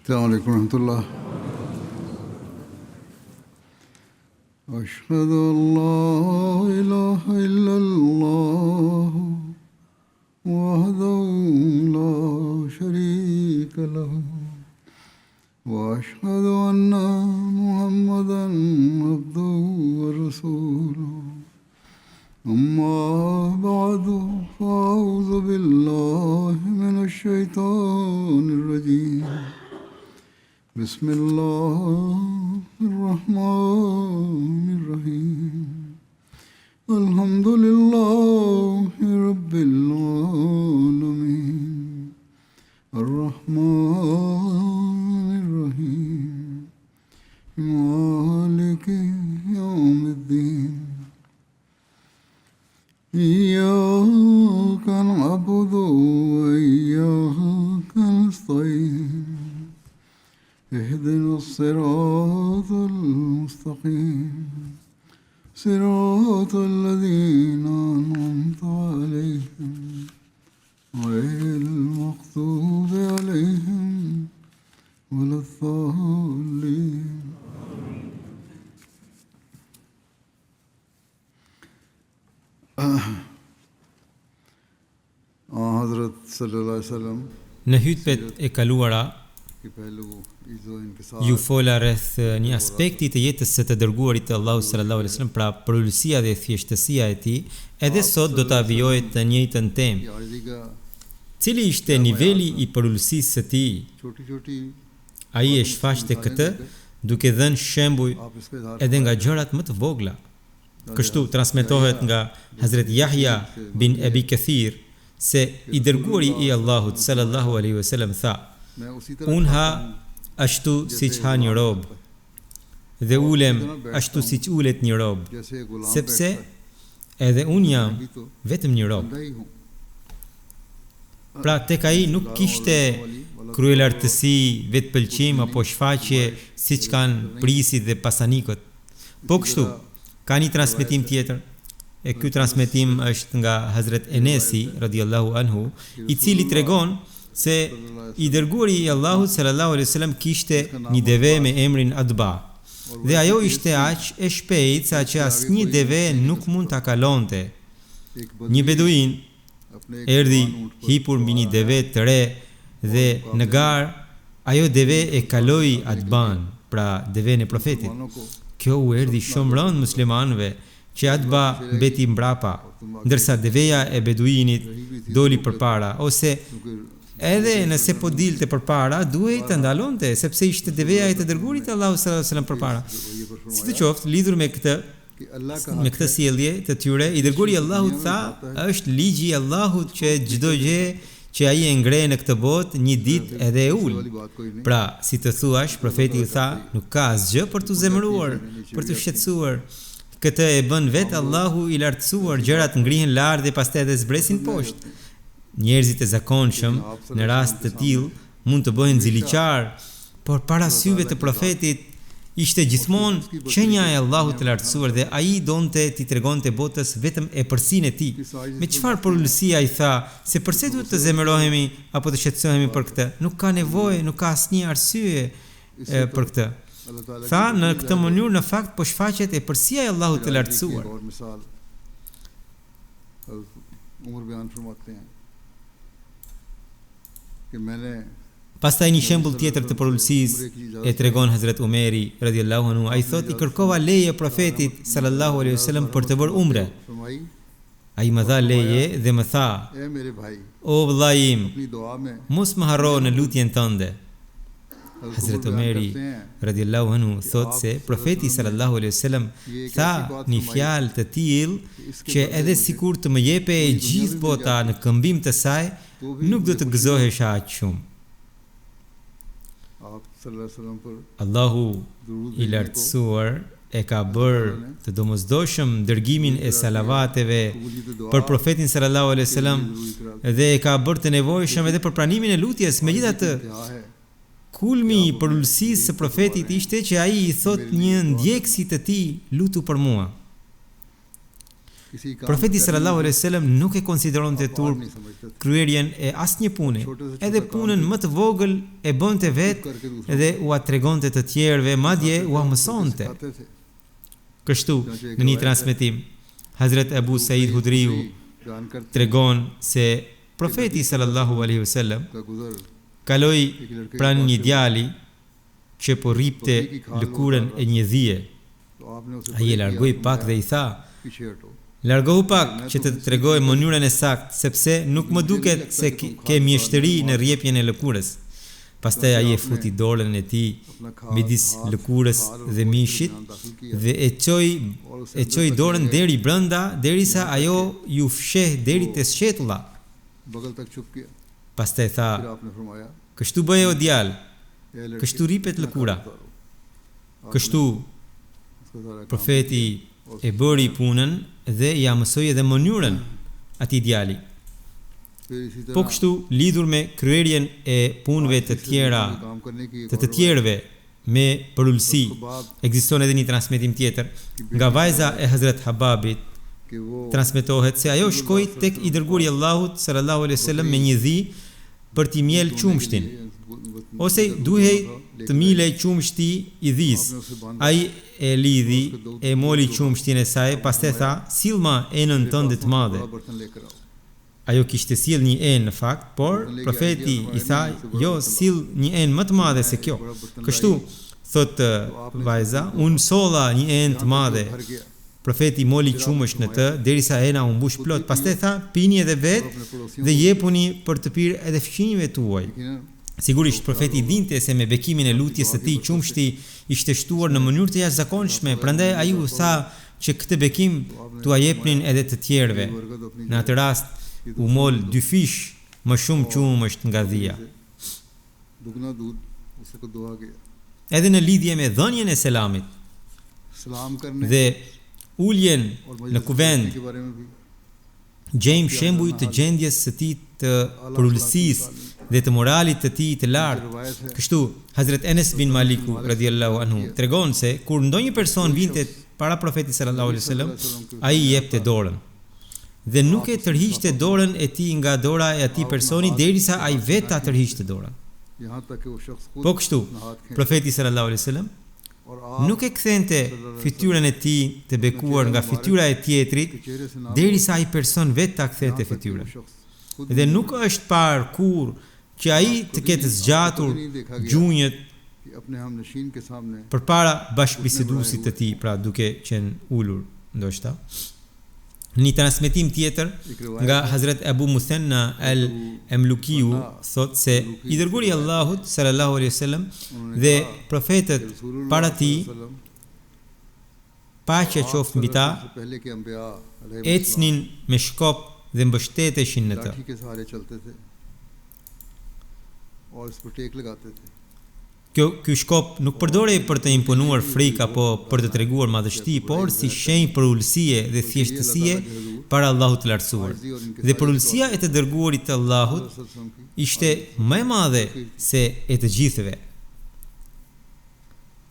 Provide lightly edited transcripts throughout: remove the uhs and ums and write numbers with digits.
السلام عليكم ورحمة الله. أشهد أن لا إله إلا الله وحده لا شريك له وأشهد أن محمدا عبده ورسوله أما بعد فأعوذ بالله من الشيطان الرجيم بسم الله الرحمن الرحيم الحمد لله رب العالمين الرحمن الرحيم مالك يوم الدين إياك نعبد وإياك نستعين اهدنا الصراط المستقيم صراط الذين أنعمت عليهم غير المغضوب عليهم ولا الضالين. Hazrat sallallahu alaihi wasallam Në hutbet e kaluara ju fola rreth një aspekti të jetës së të dërguarit të Allahut sallallahu alaihi wasallam, pra përulësia dhe thjeshtësia e tij. Edhe sot do të avijojë të njëjtën temë. Cili ishte niveli i përulësisë së tij? Ai e shfaqte këtë duke dhënë shembuj edhe nga gjërat më të vogla. Kështu transmetohet nga Hazret Yahya bin Abi Kathir se i dërguari i Allahut sallallahu alaihi wasallam tha: Unë ha ashtu siç ha një rob, dhe ulem ashtu siç ulet një rob, sepse edhe unë jam vetëm një rob. Pra tek ai nuk kishte kryelartësi, vetpëlqim apo shfaqje siç kanë prisit dhe pasanikët. Po kështu, ka një transmetim tjetër, e ky transmetim është nga Hazret Enesi radiallahu anhu, i cili tregon se i dërguari i Allahut sallallahu alaihi wasallam kishte një deve me emrin Adba, dhe ajo ishte aq e shpejtë sa që asnjë deve nuk mund ta kalonte. Një beduin erdhi hipur mbi një deve të re dhe në garë ajo deve e kaloi Adban, pra deven e profetit. Kjo u erdhi shumë rënd muslimanëve që Adba mbeti mbrapa, ndërsa deveja e beduinit doli përpara, ose edhe nëse po dilte përpara, duhej të ndalonte, sepse ishte deveja e të dërguarit të Allahut sallallahu alaihi wasallam përpara. Sidoqoftë, lidhur me këtë sjellje të tyre, i dërguari i Allahut tha: "Është ligji i Allahut që çdo gjë që ai e ngre në këtë botë një ditë edhe e ul." Pra, si të thuash, profeti u tha: "Nuk ka asgjë për të zemëruar, për të shqetësuar. Këtë e bën vetë Allahu i lartësuar, gjërat ngrihen lart dhe pastaj edhe zbresin poshtë." Njerëzit e zakonshëm në rast të tillë mund të bëhen ziliqar, por para syve të profetit ishte gjithmonë qenia e Allahut të lartësuar dhe ai donte t'i tregonte botës vetëm e përsinë e tij. Me çfarë përulësia i tha se pse duhet të zemërohemi apo të shqetësohemi për këtë? Nuk ka nevojë, nuk ka asnjë arsye për këtë. Tha, në këtë mënyrë në fakt po shfaqet e përsia e Allahut të lartësuar. Pastaj një shembull tjetër të përulësisë e tregon Hazret Umeri radiallahu anhu. Ai thot: "I kërkova leje profetit sallallahu alaihi wasallam për të bërë umre. Ai më dha leje dhe më tha: O vëllai im, mos më harro në lutjen tënde." Hazret Umeri radiallahu anhu thot se profeti sallallahu alaihi wasallam tha një fjalë të tillë që edhe sikur të më jepe e gjithë bota në këmbim të saj, nuk do të gëzohesha aq shumë. Allahu i lartësuar e ka bërë të domosdoshëm dërgimin e salavateve për profetin sallallahu alaihi wasallam dhe e ka bërë të nevojshëm edhe për pranimin e lutjes. Megjithatë, kulmi i përulësisë së profetit ishte që ai i thot një ndjekësit të tij: "Lutu për mua." Profeti sallallahu alaihi wasallam nuk e konsideronte turp kryerjen e asnjë pune, edhe punën më të vogël e bënte vetë dhe ua tregonte të tjerëve, madje ua mësonte. Kështu, në një transmetim, Hazrat Abu Said Hudriu tregon se profeti sallallahu alaihi wasallam kaloi pranë një djali që po rripte lëkurën e një dhije. Ai e largoi pak dhe i tha: "Largohu pak që të tregoj mënyrën e saktë, sepse nuk më duket se ke mjeshtëri në rrjepjen e lëkurës." Pastaj ai e futi dorën e tij midis lëkurës dhe mishit dhe e çoi dorën deri brenda derisa ajo ju fsheh deri te shëtulla. Pastaj tha: "Kështu bëje o djalë, kështu rripet lëkura." Kështu profeti e bëri punën dhe ja mësoi edhe mënyrën atij djali. Po kështu, lidhur me kryerjen e punëve të tjera, të tjerëve me përullësi, ekziston edhe një transmetim tjetër nga vajza e Hazrat Hababit. Transmetohet se ajo shkoi tek i dërguari i Allahut sallallahu alaihi wasallam me një dhi për t'i mjel qumshtin, ose duhej të milej qumshti i dhis. Ai e lidhi, e moli qumshtin e saj, pastaj tha: "Sillma enën tënde të madhe." Ajo kishte sill një enë në fakt, por profeti i tha: "Jo, sill një enë më të madhe se kjo." Kështu, thot vajza, unë solla një enë të madhe. Profeti moli qumësht në të derisa ena u mbush plot. Pastaj tha: "Pini edhe vetë dhe jepuni për të pirë edhe fëmijëve tuaj." Sigurisht profeti dinte se me bekimin e lutjes së tij qumshti ishte shtuar në mënyrë të jashtëzakonshme, prandaj ai u tha që këtë bekim t'ua jepnin edhe të tjerëve. Në atë rast u mol 2 fish më shumë qumësht nga dhia. Edhe në lidhje me dhënien e selamit dhe uljen në kuvend, gjejmë shembuj të gjendjes së tij të përullësisë dhe të moralit të tij të lartë. Kështu, Hazrat Enes bin Maliku radhiyallahu anhu tregon se kur ndonjë person vinte para profetit sallallahu alaihi wasallam, ai i jepte dorën dhe nuk e tërhiqte dorën e tij nga dora e atij personi derisa ai vetë ta tërhiqte dorën. Po kështu, profeti sallallahu alaihi wasallam nuk e kthente fytyrën e tij të bekuar nga fytyra e tjetrit derisa ai person vetë ta kthente fytyrën. Dhe nuk është parë kur që ai të ketë zgjatur gjunjët përpara bashkëbiseduesit të tij, pra duke qenë ulur ndoshta. Një transmetim tjetër nga Hazrat Abu Muthanna al-Amlukiu thot se i dërguari i Allahut sallallahu alaihi wasallam dhe profetët para tij, paqja qoftë mbi ta, ecnin me shkop dhe mbështeteshin në të. Ky shkop nuk përdorej për të imponuar frikë apo për të treguar madhështi, por si shenjë për ulësie dhe thjeshtësie para Allahut të lartësuar. Dhe për ulësia e të dërguarit të Allahut ishte më e madhe se e të gjithëve.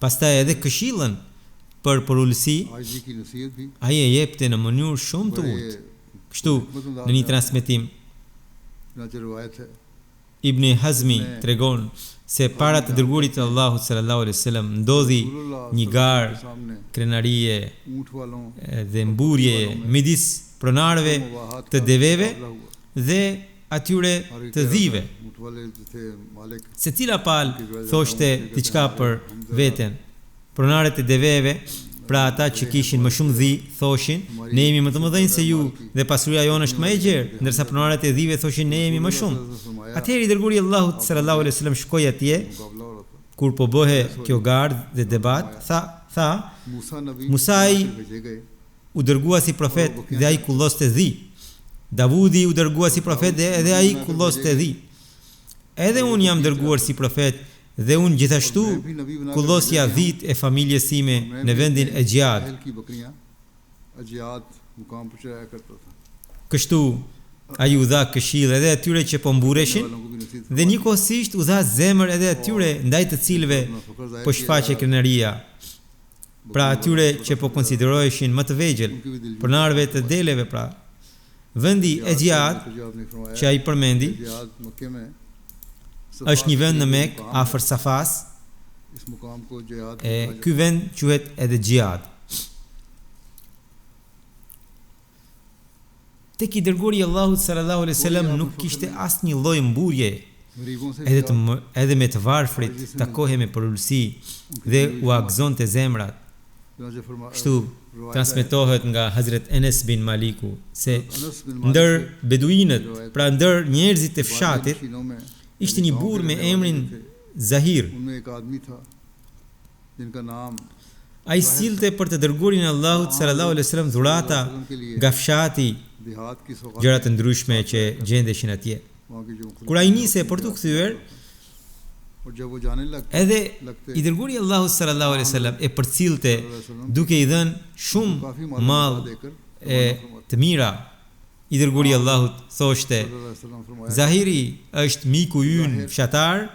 Pastaj edhe këshillën për ulësi ai e jepte në mënyrë shumë të urtë. Kështu, në një transmetim, Ibn Hazmi tregon se para të dërguarit të Allahut sallallahu alaihi wasallam ndodhi një garë, krenarie dhe mburje midis pronarëve të deveve dhe atyre të dhive. Secila palë thoshte diçka për veten. Pronarët e deveve, pra ata që kishin më shumë dhi, thoshin: "Ne jemi më të mëdhenj se ju dhe pasuria jonë është më e gjerë", ndërsa pronarët e dhive thoshin: "Ne jemi më shumë." Atëherë i dërguari i Allahut sallallahu alaihi wasallam shkoi atje kur po bëhe kjo gardë dhe debat, tha: "Musa u dërgua si profet dhe ai kulloste dhi. Davudi u dërgua si profet dhe edhe ai kulloste dhi. Edhe unë jam dërguar si profet dhe unë gjithashtu kullosja dhit e familjes time në vendin e Gjad." Kështu ai u dha këshill edhe atyre që po mbureshin dhe njëkohësisht u dha zemër edhe atyre ndaj të cilëve po shfaqe krenaria. pra atyre që po konsideroheshin më të vegjël, pronarëve të deleve pra. Vendi e Gjihad që ai përmendi është një vend në Mekë afër Safas, e ky vend quhet edhe Gjihad. Tek I dërguari I Allahut sallallahu alaihi wasallam nuk kishte asnjë lloj mburje, edhe me të varfrit takohej me përulësi dhe u agëzonte zemrat. Kështu transmetohet nga Hazret Enes bin Maliku se ndër beduinët, pra ndër njerëzit e fshatit, ishte një burr me emrin Zahir. Ai sillte për të dërguarin e Allahut sallallahu alaihi wasallam dhurata nga fshati, gjëra të ndryshme që gjendeshin atje. Kur ai nisi për t'u kthyer, edhe I dërguari I Allahut sallallahu alaihi wasallam e përcillte duke I dhënë shumë mall e të mira. I dërguari I Allahut thoshte: Zahiri është miku ynë fshatar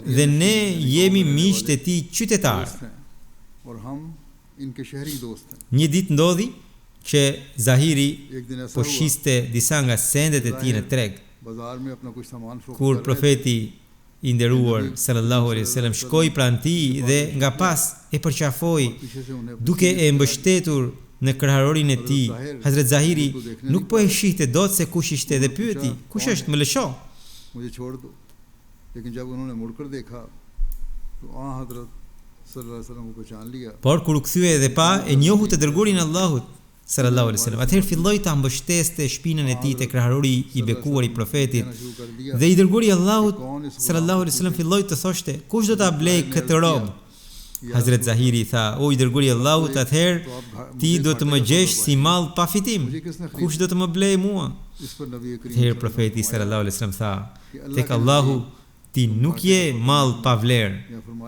dhe ne jemi miqtë e tij qytetar. Një ditë ndodhi që Zahiri po shiste disa nga sendet e tij në treg. Kur profeti I nderuar sallallahu alaihi wasallam shkoi pranë tij dhe nga pas e përqafoi duke e mbështetur në kraharinë e tij, Hazret Zahiri nuk po e shihte dot se kush ishte dhe pyeti: "Kush është, më lësho?" Por kur u kthye dhe pa, e njohu të dërguarin e Allahut sallallahu alaihi wasallam. Atëherë filloi ta mbështeste shpinën e tij te krahari I bekuar I profetit. Dhe I dërguari I Allahut sallallahu alaihi wasallam filloi të thoshte: "Kush do ta blej këtë rob?" Hazret Zahiri tha: "O I dërguari I Allahut, atëherë ti do të më gjesh si mall pa fitim. Kush do të më blej mua?" Atëherë profeti sallallahu alaihi wasallam tha: "Tek Allahu ti nuk je mall pa vlerë."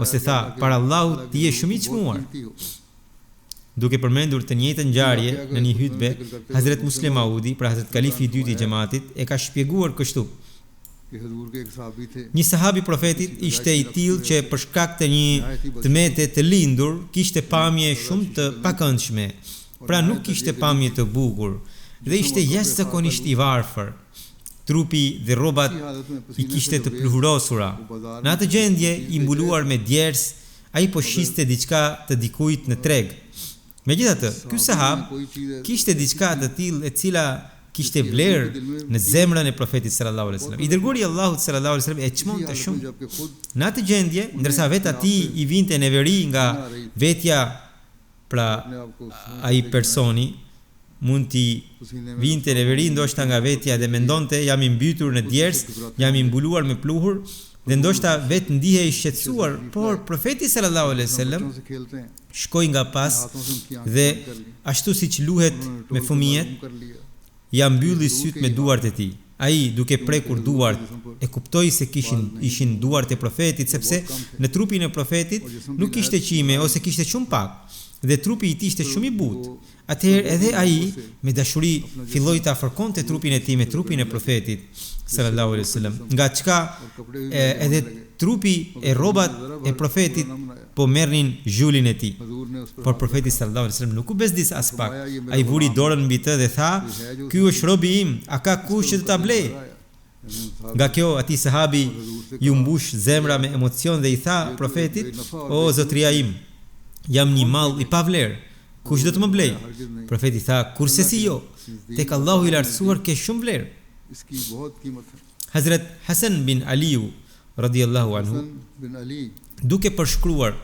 Ose tha: "Para Allahut ti je shumë I çmuar." Duke përmendur të njëjtën ngjarje në një hutbe, Hazret Muslim Maudi, pra Hazret Kalifi I dytë I xhamatit, e ka shpjeguar kështu: Një sahabi profetit ishte I tillë që për shkak të një tmete të lindur kishte pamje shumë të pakëndshme, pra nuk kishte pamje të bukur dhe ishte jashtëzakonisht I varfër. Trupi dhe rrobat I kishte të pluhurosura. Në atë gjendje I mbuluar me djers, ai po shiste diçka të dikujt në treg. Megjithatë, ky sahab kishte diçka të tillë e cila kishte vlerë në zemrën e profetit sallallahu alaihi wasallam. I dërguari I Allahut sallallahu alaihi wasallam e çmonte shumë. Në atë gjendje, ndërsa vetë atij I vinte në veri nga vetja, pra ai personi mund t'i vinte në veri ndoshta nga vetja dhe mendonte: jam I mbytur në djers, jam I mbuluar me pluhur, dhe ndoshta vetë ndihej I shqetësuar, por profeti sallallahu alaihi wasallam shkoi nga pas dhe ashtu siç luhet me fëmijët, ja mbylli syt me duart e tij. Ai, duke prekur duart, e kuptoi se ishin duart e profetit, sepse në trupin e profetit nuk kishte qime ose kishte shumë pak, dhe trupi I tij ishte shumë I butë. Atëherë edhe ai me dashuri filloi ta afërkonte trupin e tij me trupin e profetit sallallahu alaihi wasallam. Nga çka edhe trupi e rrobat e profetit po merrnin zhulin e tij. Por profeti sallallahu alaihi wasallam nuk u bezdis as pak. Ai vuri dorën mbi të dhe tha: "Ky është robi im, a ka kush që të ta blej?" Nga kjo atij sahabi ju mbush zemra me emocion dhe I tha profetit: "O zotria im, jam një mall I pavlerë. Kush do të më blej?" Profeti tha: "Kurse si jo, tek Allahu I lartësuar ke shumë vlerë." Hazret Hasan bin Aliu radhiyallahu anhu, duke përshkruar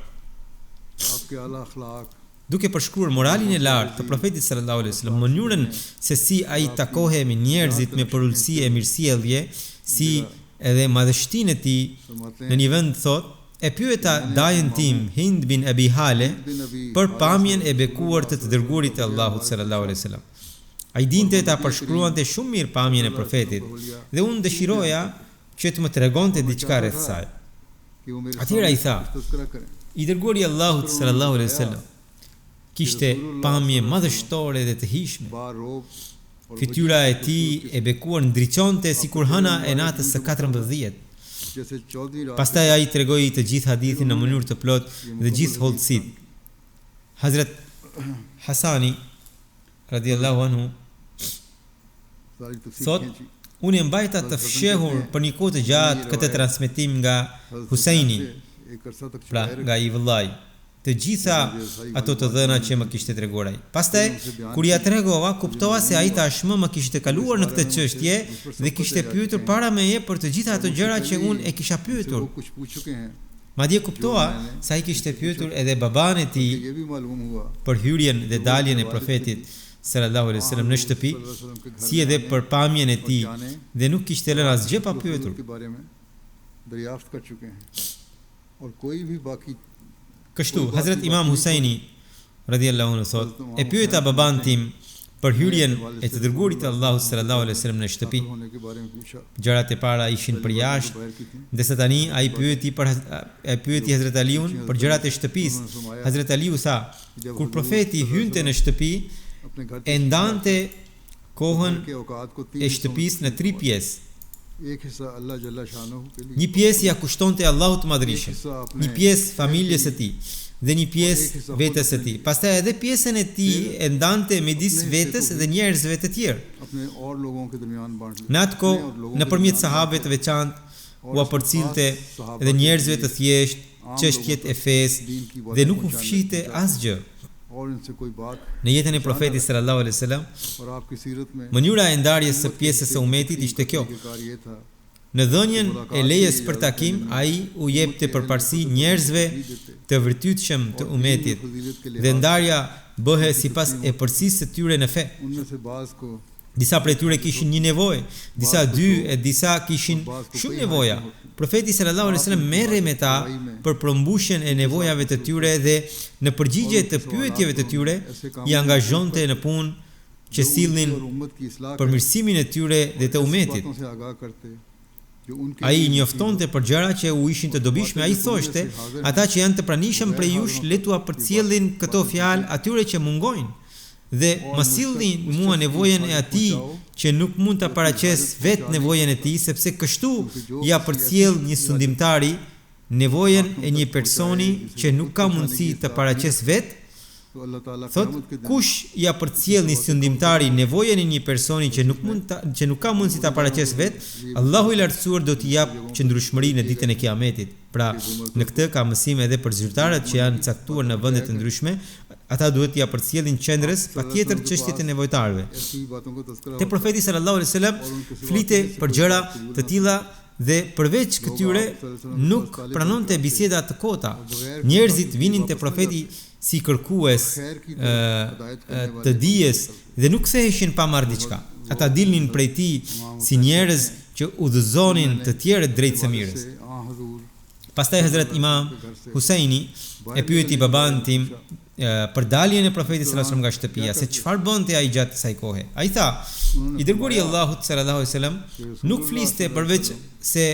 moralin e lartë të profetit sallallahu alaihi wasallam, mënyrën se si ai takohej me njerëzit me përulësi e mirësjellje, si edhe madhështinë e tij në një vend, thot: "E pyeta dajen tim Hind bin Abi Hale për pamjen e bekuar të dërguarit të Allahut sallallahu alaihi wasallam. Ai dinte ta përshkruante shumë mirë pamjen e profetit dhe unë dëshiroja që të më tregonte diçka rreth saj." Atëherë ai tha: "I dërguari I Allahut sallallahu alaihi wasallam kishte pamje madhështore dhe të hijshme. Fytyra e tij e bekuar ndriçonte sikur hëna e natës së 14. Pastaj ai tregoi të gjithë hadithin në mënyrë të plotë dhe gjithë hollësitë. Hazrat Hasani radiallahu anhu सारी तफसीर thot, खींची unë e mbajta të fshehur për një kohë të gjatë këtë transmetim nga Husaini, एक अरसा तक pra nga i vëllai, të gjitha ato të dhëna që më kishte treguar ai. Pastaj kur ja tregova, kuptova se ai tashmë më kishte kaluar në këtë çështje dhe kishte pyetur para meje për të gjitha ato gjëra që unë e kisha pyetur. वो कुछ पूछ चुके हैं Madje kuptova se ai kishte pyetur edhe baban e tij ये भी मालूम हुआ për hyrjen dhe daljen e profetit sallallahu alaihi wasallam në shtëpi, si edhe për pamjen e tij, dhe nuk kishte lënë asgjë pa pyetur. के बारे में दरियाफ्त कर चुके हैं और कोई भी बाकी Kështu, Hazrat Imam Husaini radiallahu anhu thot, e pyeta baban tim për hyrjen e të dërguarit të Allahut sallallahu alaihi wasallam në shtëpi. होने के बारे में पूछा Gjërat e para ishin për jashtë, बाहर की थी ndërsa tani ai pyeti Hazrat Aliun për gjërat e shtëpisë. Hazrat Aliu tha, kur profeti hynte në shtëpi, अपने घर e ndante kohën के औकात को e shtëpisë në 3 pjesë. एक हिस्सा अल्लाह जल्ला शानहु के लिए Një pjesë ja kushtonte Allahut Madhrishëm, një pjesë familjes së tij dhe një pjesë vetes së tij. Pastaj edhe pjesën e tij e ndante midis vetes dhe njerëzve të tjerë. अपने और लोगों के दरमियान बांट Në atë kohë, nëpërmjet sahabëve të veçantë, u përcilte dhe njerëzve të thjeshtë çështjet e fesë dhe nuk u fshihte asgjë. और इनसे कोई बात Në jetën e profetit sallallahu alaihi wasallam, और आपकी सीरत में mënyra e ndarjes së pjesës së umetit ishte kjo. ये कार्य ये था Në dhënien e lejes për takim, ai u jepte përparësi njerëzve të vërtetshëm të umetit dhe ndarja bëhe sipas e përcisë së tyre në fe. उनमें से बाज को Disa prej tyre kishin një nevojë, disa dy e disa kishin shumë nevoja. Profeti sallallahu alaihi wasallam merrej me ta për përmbushjen e nevojave të tyre dhe në përgjigje të pyetjeve të tyre i angazhonte në punë që sillnin और उम्मत की इस्लाह për mirësimin e tyre dhe të umetit. बातों से आगाह करते जो उनके Ai njoftonte për gjëra që u ishin të dobishme. Ai thoshte, ata që janë të pranishëm prej jush, le t'u përcjellin këto fjalë atyre që mungojnë dhe më sillni mua nevojën e atij që nuk mund ta paraqes vetë nevojën e tij, sepse kështu ja përcjell një sundimtari nevojën e një personi që nuk ka mundësi të paraqes vetë. तो अल्लाह ताला Thot, kush ja përcjell një sundimtari nevojën e një personi që nuk ka mundësi ta paraqes vet, Allahu i lartësuar do t'i jap qëndrueshmëri në ditën e Kiametit. Pra, në këtë ka mësim edhe për zyrtarët që janë caktuar në vende të ndryshme, ata duhet t'ia përcjellin qendrës patjetër çështjet e nevojtarëve. ऐसी बातों को तस्करा Te profeti sallallahu alaihi wasallam flite për gjëra të tilla dhe përveç këtyre nuk pranonte biseda të kota. Njerëzit vinin te profeti si kërkues të dijes dhe nuk ktheheshin pa marrë diçka. Ata dilnin prej tij si njerëz që udhëzonin të tjerët drejt së mirës. Pastaj Hazrat Imam Husaini e pyeti baban tim për daljen e profetit sallallahu alaihi wasallam nga shtëpia, se çfarë bënte ai gjatë kësaj kohe. Ai tha, i dërguari i Allahut sallallahu alaihi wasallam nuk fliste përveç se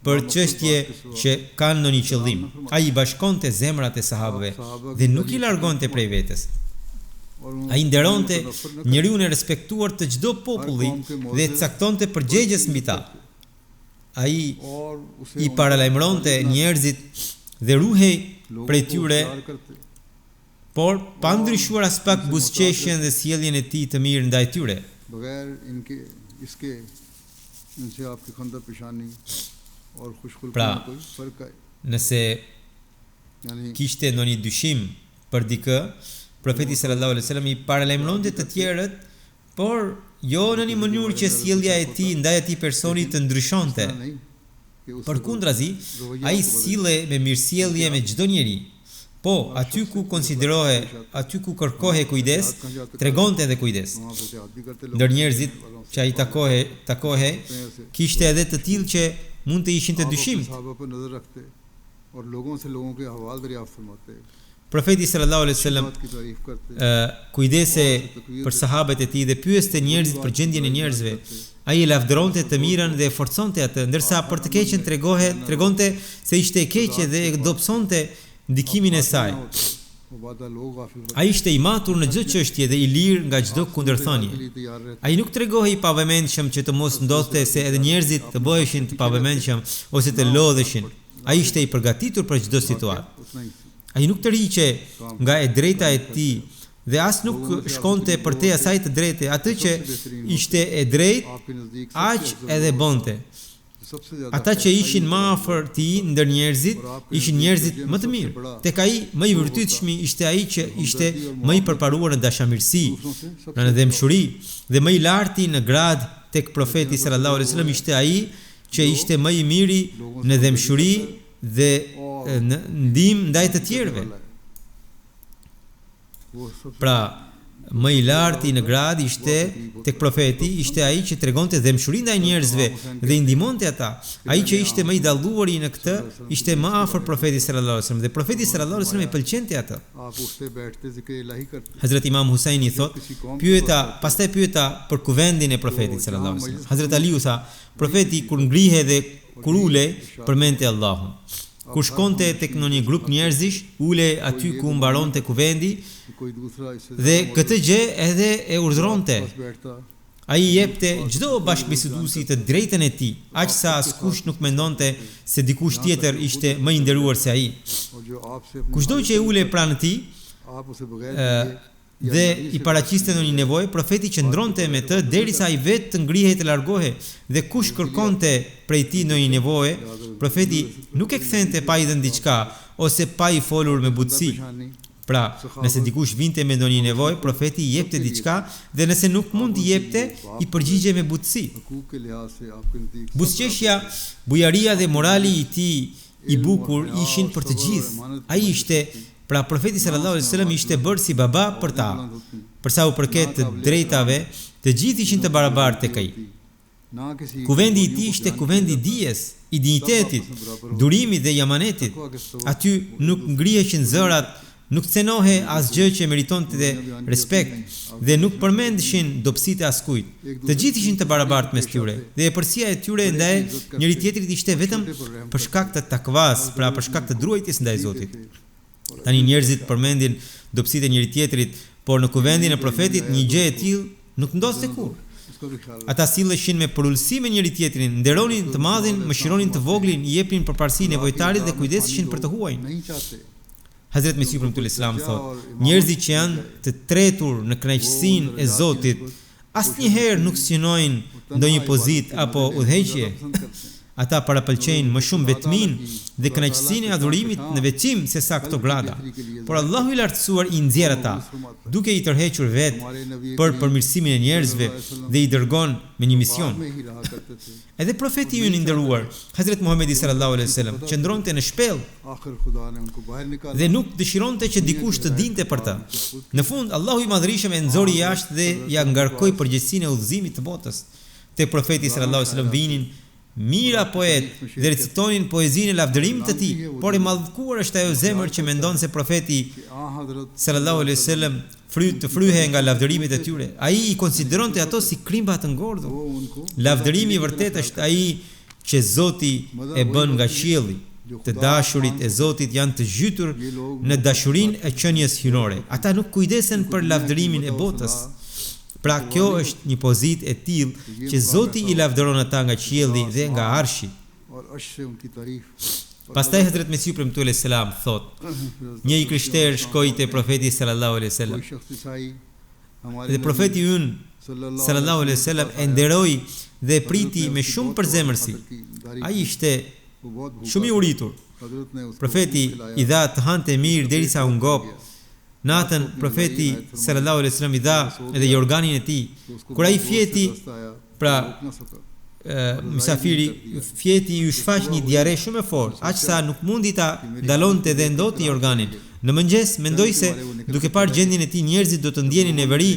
për çështje që kanë ndonjë qëllim. Ai i bashkonte zemrat e sahabëve dhe nuk i largonte prej vetes. Ai nderonte njeriu e respektuar të çdo populli dhe caktonte përgjegjës mbi ta. Ai i paralajmëronte njerëzit dhe ruhej prej tyre, por pa ndryshuar as pak buzëqeshjen dhe sjelljen e tij të mirë ndaj tyre. बगैर इनके इसके इनसे आपकी खंदर पेशानी और खुशखुल्की Pra, में कोई फर्क है Nëse यानी kishte ndonjë dyshim për dikë, profeti sallallahu alaihi wasallam i paralajmëronte të tjerët, por jo në një mënyrë që sjellja e tij ndaj atij personi të ndryshonte. नहीं कि उस Përkundrazi, ai sille me mirësjellje me çdo njeri. Po, aty ku konsiderohe, aty ku kërkohe kujdes, tregonte edhe kujdes. वहाँ पे से आदमी करते Ndër njerëzit që ai takohe, kishte edhe të tillë që mund të ishin të dyshimt. सहाबा पर नजर रखते और लोगों से लोगों के हवाल दरियाफ्त फरमाते Profeti sallallahu alaihi wasallam बात की तारीफ करते kujdese për sahabët e tij dhe pyeste njerëzit për gjendjen e njerëzve. Ai e lavdëronte të mirën dhe e forconte atë, ndërsa për të keqen tregonte se ishte e keqe dhe e dobësonte ndikimin e saj. वो बादा लोग गाफिल Ai ishte i matur në çdo çështje dhe i lirë nga çdo kundërthënie. के लिए तैयार रहते Ai nuk tregohej i pavëmendshëm që të mos ndodhte se edhe njerëzit të bëheshin të pavëmendshëm ose të lodheshin. Ai ishte i përgatitur për çdo situatë. उतना ही Ai nuk tërhiqe nga e drejta e tij dhe as nuk shkonte përtej asaj të drejtë, atë që ishte e drejtë, aq edhe bënte. Ata që ishin më afër tij ndër njerëzit, ishin njerëzit më të mirë. Tek ai më i vërtetshmi ishte ai që ishte më i përparuar në dashamirësi, në dëmshuri, dhe më i larti në grad tek profeti sallallahu alaihi wasallam ishte ai që ishte më i miri në dëmshuri dhe në ndihmë ndaj të tjerëve. Pra, më i larti në grad ishte tek profeti, ishte ai që tregonte dëmshuri ndaj njerëzve dhe i ndihmonte ata. Ai që ishte më i dalluari në këtë ishte më afër profetit sallallahu alaihi wasallam dhe profeti sallallahu alaihi wasallam e pëlqente atë. Hazrat Imam Husaini thot, pastaj pyeta për kuvendin e profetit sallallahu alaihi wasallam. Hazrat Aliu tha, profeti kur ngrihe dhe kur ulej përmendte Allahun. Kur shkonte tek ndonjë grup njerëzish, ulej aty ku mbaronte kuvendi dhe këtë gjë edhe e urdhëronte. Ai jepte çdo bashkëbiseduesi të drejtën e tij, aq sa askush nuk mendonte se dikush tjetër ishte më i nderuar se ai. Kushdo që e ulej pranë tij dhe i paraqiste në një nevojë, profeti qëndronte me të derisa ai vetë të ngrihej të largohej dhe kush kërkonte prej tij ndonjë nevojë, profeti nuk e kthente pa i dhënë diçka ose pa i folur me butësi. Pra, nëse dikush vinte me ndonjë nevojë, profeti i jepte diçka dhe nëse nuk mund t'i jepte, i përgjigje me butësi. Buzëqeshja, bujaria dhe morali i tij i bukur ishin për të gjithë. Ai ishte Pra profeti sallallahu alaihi wasallam ishte bërë si baba për ta. Për sa u përket të drejtave, të gjithë ishin të barabartë tek ai. Kuvendi i tij ishte kuvendi i dijes, i dinjitetit, durimit dhe jamanetit. Aty nuk ngriheqin zërat, nuk cenohe asgjë që meritonte respekt dhe nuk përmendeshin dobësitë e askujt. Të gjithë ishin të barabartë mes tyre dhe epërsia e tyre ndaj njëri tjetrit ishte vetëm për shkak të takvas, pra për shkak të druajtjes ndaj Zotit. Tani njerëzit përmendin dobësitë e njëri tjetrit, por në kuvendin e profetit një gjë e tillë nuk ndodhte kurrë. Ata silleshin me përullësi me njëri tjetrin, nderonin të madhin, mëshironin të voglin, i jepnin përparësi nevojtarit dhe kujdeseshin për të huajin. Hazrat Mesihu premtuar Islam thot, njerëzit që janë të tretur në kënaqësinë e Zotit, asnjëherë nuk synojnë ndonjë pozitë apo udhëheqje. Ata parapëlqejnë më shumë vetmin dhe kënaqësinë e adhurimit në veçim se sa këto grada. Por Allahu i lartësuar i nxjerr ata, duke i tërhequr vetë për përmirësimin e njerëzve dhe i dërgon me një mision. Edhe profeti ynë i nderuar, Hazrat Muhamedi sallallahu alaihi wasallam, qëndronte në shpellë dhe nuk dëshironte që dikush të dinte për të. Në fund Allahu i madhërisëm e nxori jashtë dhe ja ngarkoi përgjegjësinë e udhëzimit të botës. Te profeti sallallahu alaihi wasallam vinin mira poet dhe recitonin poezinë e lavdërimit të tij, por e mallkuar është ajo zemër që mendon se profeti sallallahu alaihi wasallam të fryhe nga lavdërimit e tyre. Ai i konsideronte ato si krimba të ngordhur. Lavdërimi i vërtet është ai që Zoti e bën nga qielli. Të dashurit e Zotit janë të zhytur në dashurinë e qenies hyrore. Ata nuk kujdesen për lavdërimin e botës. Pra kjo është një pozitë e tillë që Zoti i lavdëron ata nga qielli dhe nga arshi. Pastaj Hazrat Mesihu premtuar selam thot, një i krishter shkoi te profeti sallallahu alaihi wasallam. Dhe profeti ynë sallallahu alaihi wasallam e nderoi dhe priti me shumë përzemërsi. Ai ishte shumë i uritur. Profeti i dha të hante mirë derisa u ngop. Natën profeti sallallahu alaihi wasallam i dha edhe jorganin e tij. Kur ai fjeti, pra mysafiri fjeti ju shfaq një diare shumë e fortë, aq sa nuk mundi ta ndalonte dhe ndoti jorganin. Në mëngjes mendoi se duke parë gjendjen e tij njerëzit do të ndjenin e veri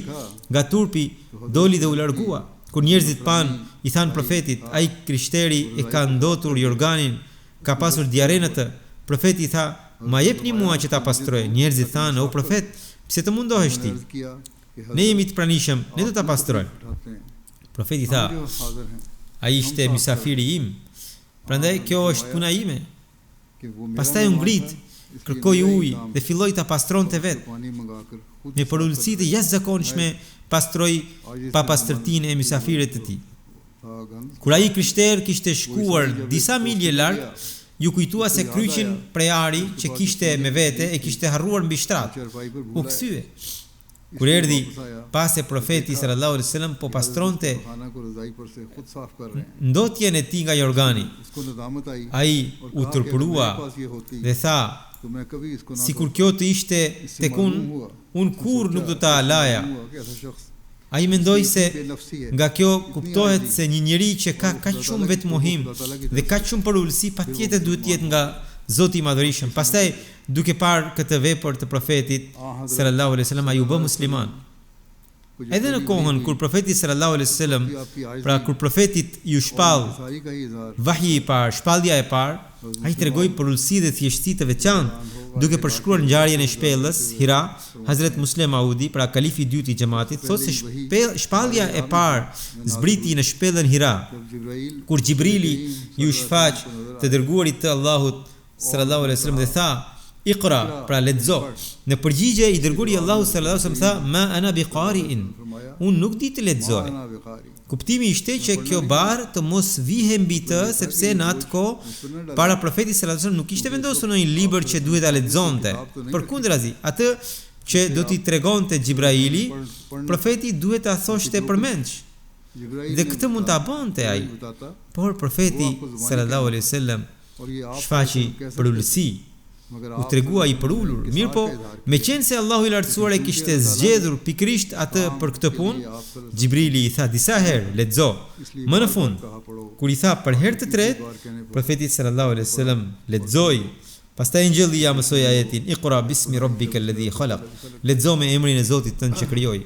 nga turpi, doli dhe u largua. Kur njerëzit pan, i than profetit, ai krishteri e ka ndotur jorganin, ka pasur diare në të. Profeti i tha, ma jepni mua që ta pastroj. Njerëzit thanë, o profet, pse të mundohesh ti? Ne jemi të pranishëm, ne do ta pastrojmë. Profeti tha, ai ishte mysafiri im, prandaj kjo është puna ime. Pastaj u ngrit, kërkoi ujë dhe filloi ta pastronte vetë. Me përullësi të jashtëzakonshme pastroi pa pastërtinë e mysafirit të tij. Kur ai krishter kishte shkuar disa milje larg, ju kujtua se kryqin prej ari që kishte me vete e kishte harruar mbi shtrat. U kthye. Kur erdhi pas e profeti sallallahu alaihi wasallam po pastronte ndotjen e tij nga jorgani, ai u turpërua dhe tha, sikur kjo të ishte tek unë kur nuk do ta laja. Ai mendoi se nga kjo kuptohet se një njeri që ka kaq shumë vetmohim dhe kaq shumë për ulësi patjetër duhet të jetë nga Zoti i Madhërisëm. Pastaj duke parë këtë vepër të profetit sallallahu alaihi wasallam ai u bë musliman. Edhe në kohën kur profeti sallallahu alaihi wasallam, pra kur profetit ju shpall vahji i parë, shpallja e parë, ai tregoi për ulësi dhe thjeshtësi të veçantë, duke përshkruar ngjarjen e shpellës Hira. Hazret Musleh Maudi, pra kalifi i dytë i xhamatit, thotë se shpallja e parë zbriti në shpellën Hira, kur Xhibrili ju shfaq të dërguarit të Allahut sallallahu alaihi wasallam dhe tha, Iqra, pra lexo. Në përgjigje i dërguari i Allahut sallallahu alaihi wasallam tha, ma ana biqari'in, unë nuk di të lexoj. Kuptimi ishte që kjo barë të mos vihe mbi të, sepse në atë kohë para profetit sallallahu alaihi wasallam nuk ishte vendosur në një libër që duhet ta lexonte. Përkundrazi, atë që do t'i tregonte Xhibraili, profeti duhet ta thoshte përmendsh. Dhe këtë mund ta bënte ai. Por profeti sallallahu alaihi wasallam shfaqi për ulësi, u tregua i përulur. Mirë po, me qenë se Allahu i lartësuar e kishte zgjedhur pikrisht atë për këtë punë, Xhibrili i tha disa herë, lexo. Më në fund, kur i tha për herë të tretë, profeti sallallahu alaihi wasallam lexoi. Pastaj Injillia mësoi ajetin Iqra bismi rabbikal ladhi khalaq. Lexo me emrin e Zotit tënd që krijoi.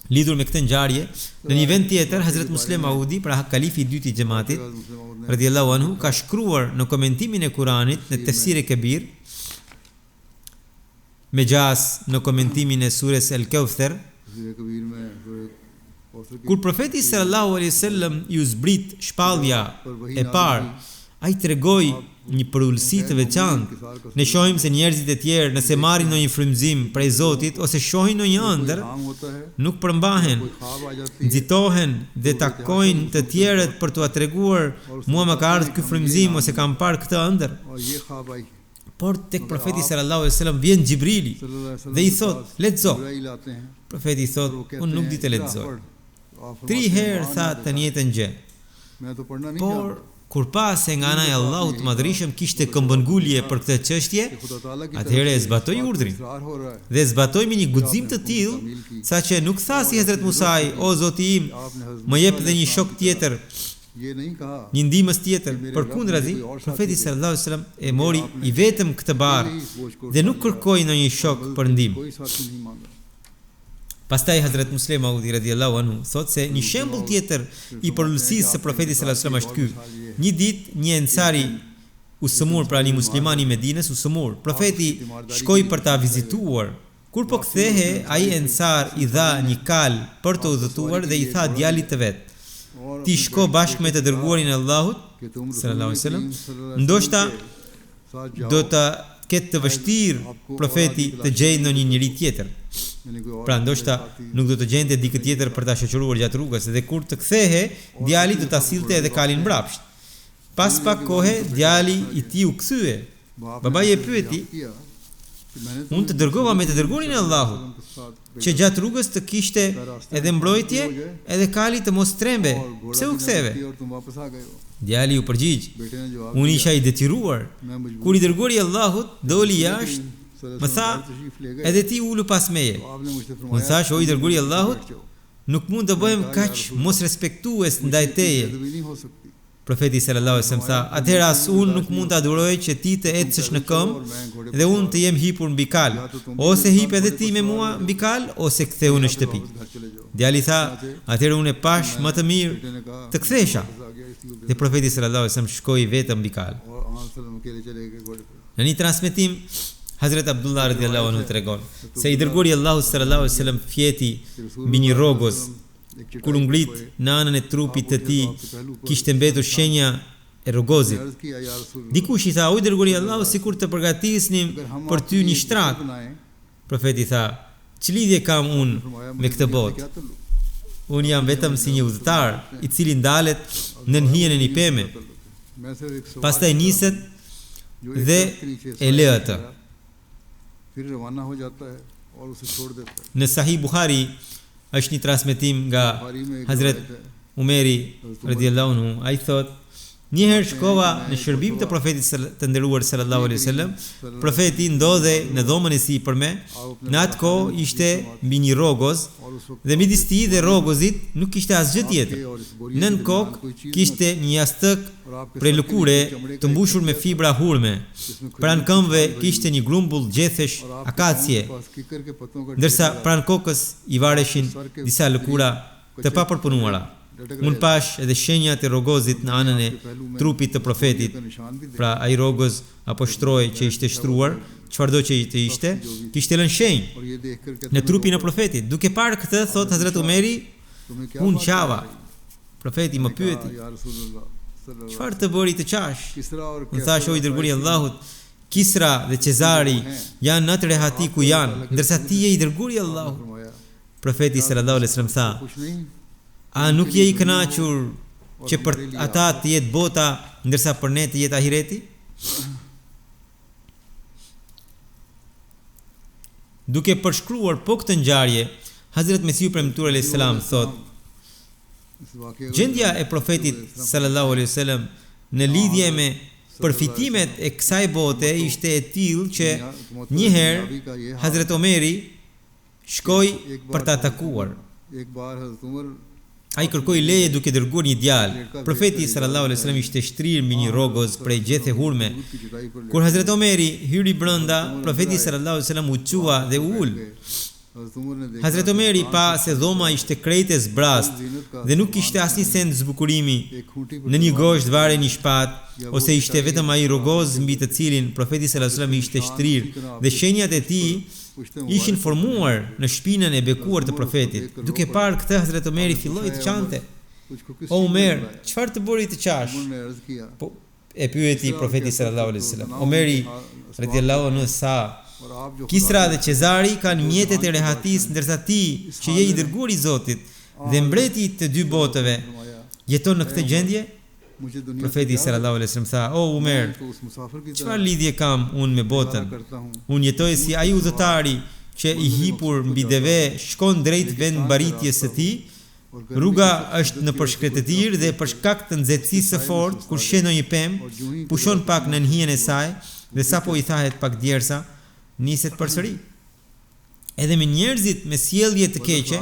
Lidhur me këtë ngjarje, në një vend tjetër Hazret Musleh Maudi, pra kalifi i dytë i xhamatit, radhiyallahu anhu, ka shkruar në komentimin e Kuranit në Tefsir e Kebir, me gjas në komentimin e surës El Kawthar, kur profeti sallallahu alaihi wasallam ju zbrit shpallja e parë, ai tregoi një përulësi të veçantë. Ne shohim se njerëzit e tjerë nëse marrin ndonjë frymëzim prej Zotit ose shohin ndonjë ëndër, nuk përmbahen, nxitohen dhe takojnë të tjerët për t'u treguar, mua më ka ardhur ky frymëzim ose kam parë këtë ëndër. Por tek profeti sallallahu alaihi wasallam vjen Xhibrili dhe i thot, lexo. Profeti i thot, unë nuk di të lexoj. 3 herë tha të njëjtën gjë. Por kur pas se nga ana e Allahut Madhërisëm kishte këmbëngulje për këtë çështje, atëherë e zbatoi urdhrin. Dhe zbatoi me një guxim të tillë, saqë nuk tha si Hazrat Musai, o Zoti im, më jep dhe një shok tjetër, një ndihmës tjetër. Përkundrazi, profeti sallallahu alaihi wasallam e mori i vetëm këtë barë dhe nuk kërkoi ndonjë shok për ndihmë. Pastaj Hazret Musleh Maudi radhiyallahu anhu thot se një shembull tjetër i përulësisë së profetit sallallahu alaihi wasallam është ky. Një ditë një ensari usëmur, pra një musliman i Medinës usëmur, profeti shkoi për ta vizituar. Kur po kthehe, ai ensar i dha një kal për të udhëtuar dhe i tha djalit të vet, ti shko bashkë me të dërguarin e Allahut sallallahu alaihi wasallam, ndoshta do të ketë të vështirë profeti të gjejë ndonjë njeri tjetër. Pra ndoshta nuk do të gjente dikë tjetër për ta shoqëruar gjatë rrugës, dhe kur të kthehe, djali do ta sillte edhe kalin mbrapsht. Pas pak kohe, djali i tij u kthye. Babai e pyeti, unë të dërgova me të dërguarin e Allahut, që gjatë rrugës të kishte edhe mbrojtje, edhe kali të mos trembe. Pse u ktheve? Djali u përgjigj, unë isha i detyruar. Kur i dërguari i Allahut doli jashtë, më tha, edhe ti ulu pas meje. Unë thash, o i dërguari i Allahut, nuk mund të bëhem kaq mos respektues ndaj teje. Profeti sallallahu alaihi wasallam tha, atëherë as unë nuk mund të adhuroj që ti të ecësh në këmbë dhe unë të jem hipur mbi kal, ose hip edhe ti me mua mbi kal, ose ktheu në shtëpi. Djali tha, atëherë unë e pash më të mirë të kthesha. Dhe profeti sallallahu alaihi wasallam shkoi vetëm mbi kal. Në një transmetim, Hazret Abdullah radhiyallahu anhu tregon se i dërguari Allahu sallallahu alaihi wasallam fjeti mbi një rrogoz. Kur u ngrit në anën e trupit të tij, kishte mbetur shenja e rrogozit. Dikush i tha, o i dërguari i Allahut, sikur të përgatisnim për ty një shtrat. Profeti tha, ç'lidhje kam unë me këtë botë? Unë jam vetëm si një udhëtar i cili ndalet në hijen e një peme. Pastaj niset dhe e lë atë. Në Sahih Buhari është një transmetim nga Hazret Umeri radhiyallahu anhu, ai thot: njëherë shkova në shërbim të profetit të nderuar sallallahu alaihi wasallam. Profeti ndodhe në dhomën e sipër me. Në atë kohë ishte mbi një rrogoz dhe midis tij dhe rrogozit nuk kishte asgjë tjetër. Nën kokë kishte një jastëk prej lëkure të mbushur me fibra hurme. Pranë këmbëve kishte një grumbull gjethesh akacie, ndërsa pranë kokës i vareshin disa lëkura të papërpunuara. Unë pash edhe shenjat e rrogozit në anën e trupit të profetit. Pra ai rrogoz apo shtroj që ishte shtruar, çfarëdo që ishte, kishte lënë shenjë në trupin e profetit. Duke parë këtë, thot Hazrat Umeri, unë qava. Profeti më pyeti: çfarë të bëri të qash? Unë thash: o i dërguari i Allahut, Kisra dhe Cezari janë në atë rehati ku janë, ndërsa ti je i dërguari i Allahut. Profeti sallallahu alaihi wasallam tha: a nuk je i kënaqur që për ata të jetë bota, ndërsa për ne të jetë ahireti? Duke përshkruar po këtë ngjarje, Hazrat Mesihu premtuar alayhis salam thot: gjendja e profetit sallallahu alaihi wasallam në lidhje me përfitimet e kësaj bote ishte e tillë që një herë Hazrat Omeri shkoi për ta takuar. Ai kërkoi leje duke dërguar një djalë. Profeti sallallahu alaihi wasallam ishte shtrirë mbi një rrogoz prej gjethe hurme. Kur Hazrat Omeri hyri brenda, profeti sallallahu alaihi wasallam u çua dhe u ul. Hazrat Omeri pa se dhoma ishte krejt e zbrast dhe nuk kishte asnjë send zbukurimi. Në një gosht vare një shpatë, ose ishte vetëm ai rrogoz mbi të cilin profeti sallallahu alaihi wasallam ishte shtrirë dhe shenjat e tij ishin formuar në shpinën e bekuar të profetit. Duke parë këtë, Hazrat Omeri filloi të qante: o Umer, çfarë të bëri të qash? Po, e pyeti profeti sallallahu alaihi wasallam. Omeri radhiyallahu anhu sa: Kisra dhe Cezari kanë mjetet e rehatis, ndërsa ti, që je i dërguari i Zotit dhe mbreti të dy botëve, jeton në këtë gjendje? Profeti sallallahu alaihi wasallam tha: o Umer, çfarë lidhje kam unë me botën? Unë jetoj si ai udhëtari që i hipur mbi deve shkon drejt vend mbaritjes së tij. Rruga është në përshkretëtir dhe për shkak të nxehtësisë së fortë, kur sheh një pemë, pushon pak në hijen e saj dhe sapo i thahet pak djersa, niset përsëri. Edhe me njerëzit me sjellje të keqe,